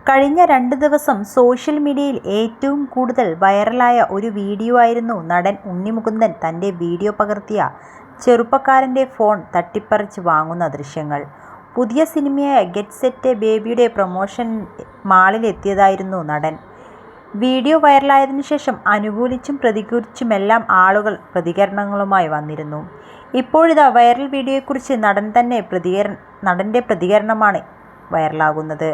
കഴിഞ്ഞ 2 ദിവസം സോഷ്യൽ മീഡിയയിൽ ഏറ്റവും കൂടുതൽ വൈറലായ ഒരു വീഡിയോ ആയിരുന്നു നടൻ ഉണ്ണി മുകുന്ദൻ തൻ്റെ വീഡിയോ പകർത്തിയ ചെറുപ്പക്കാരൻ്റെ ഫോൺ തട്ടിപ്പറിച്ച് വാങ്ങുന്ന ദൃശ്യങ്ങൾ. പുതിയ സിനിമയായ ഗെറ്റ് സെറ്റ് ബേബിയുടെ പ്രൊമോഷൻ മാളിലെത്തിയതായിരുന്നു നടൻ. വീഡിയോ വൈറലായതിനു ശേഷം അനുകൂലിച്ചും പ്രതികൂലിച്ചുമെല്ലാം ആളുകൾ പ്രതികരണങ്ങളുമായി വന്നിരുന്നു. ഇപ്പോഴിതാ വൈറൽ വീഡിയോയെക്കുറിച്ച് നടൻ്റെ പ്രതികരണമാണ് വൈറലാകുന്നത്.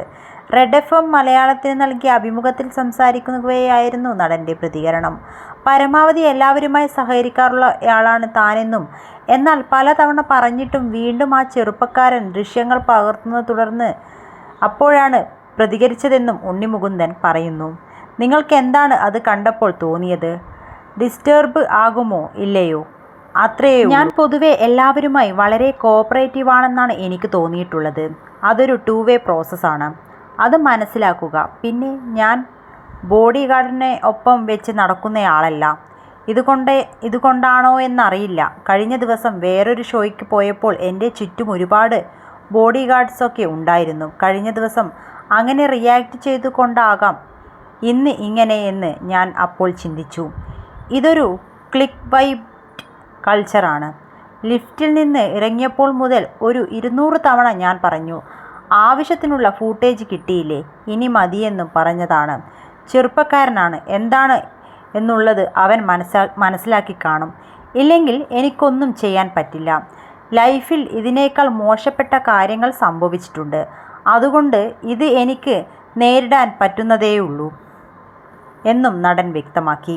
റെഡ് FM മലയാളത്തിന് നൽകിയ അഭിമുഖത്തിൽ സംസാരിക്കുകയായിരുന്നു നടൻ്റെ പ്രതികരണം. പരമാവധി എല്ലാവരുമായി സഹകരിക്കാറുള്ളയാളാണ് താനെന്നും, എന്നാൽ പലതവണ പറഞ്ഞിട്ടും വീണ്ടും ആ ചെറുപ്പക്കാരൻ ദൃശ്യങ്ങൾ പകർത്തുന്നത് തുടർന്ന് അപ്പോഴാണ് പ്രതികരിച്ചതെന്നും ഉണ്ണി മുകുന്ദൻ പറയുന്നു. നിങ്ങൾക്ക് എന്താണ് അത് കണ്ടപ്പോൾ തോന്നിയത്? ഡിസ്റ്റർബ് ആകുമോ ഇല്ലയോ? അത്രയേ ഉള്ളൂ. ഞാൻ പൊതുവെ എല്ലാവരുമായി വളരെ കോഓപ്പറേറ്റീവ് ആണെന്നാണ് എനിക്ക് തോന്നിയിട്ടുള്ളത്. അതൊരു 2 വേ പ്രോസസ്സാണ്. അത് മനസ്സിലാക്കുക. പിന്നെ ഞാൻ ബോഡി ഗാർഡിനെ ഒപ്പം വെച്ച് നടക്കുന്നയാളല്ല. ഇതുകൊണ്ടാണോ എന്നറിയില്ല. കഴിഞ്ഞ ദിവസം വേറൊരു ഷോയ്ക്ക് പോയപ്പോൾ എൻ്റെ ചുറ്റും ഒരുപാട് ബോഡി ഗാർഡ്സൊക്കെ ഉണ്ടായിരുന്നു. കഴിഞ്ഞ ദിവസം അങ്ങനെ റിയാക്ട് ചെയ്തുകൊണ്ടാകാം ഇന്ന് ഇങ്ങനെ എന്ന് ഞാൻ അപ്പോൾ ചിന്തിച്ചു. ഇതൊരു ക്ലിക്ക് ബൈറ്റ് കൾച്ചറാണ്. ലിഫ്റ്റിൽ നിന്ന് ഇറങ്ങിയപ്പോൾ മുതൽ ഒരു 200 തവണ ഞാൻ പറഞ്ഞു, ആവശ്യത്തിനുള്ള ഫൂട്ടേജ് കിട്ടിയില്ലേ, ഇനി മതിയെന്നും പറഞ്ഞതാണ്. ചെറുപ്പക്കാരനാണ്, എന്താണ് എന്നുള്ളത് അവൻ മനസ്സിലാക്കി കാണും. ഇല്ലെങ്കിൽ എനിക്കൊന്നും ചെയ്യാൻ പറ്റില്ല. ലൈഫിൽ ഇതിനേക്കാൾ മോശപ്പെട്ട കാര്യങ്ങൾ സംഭവിച്ചിട്ടുണ്ട്. അതുകൊണ്ട് ഇത് എനിക്ക് നേരിടാൻ പറ്റുന്നതേയുള്ളൂ എന്നും നടൻ വ്യക്തമാക്കി.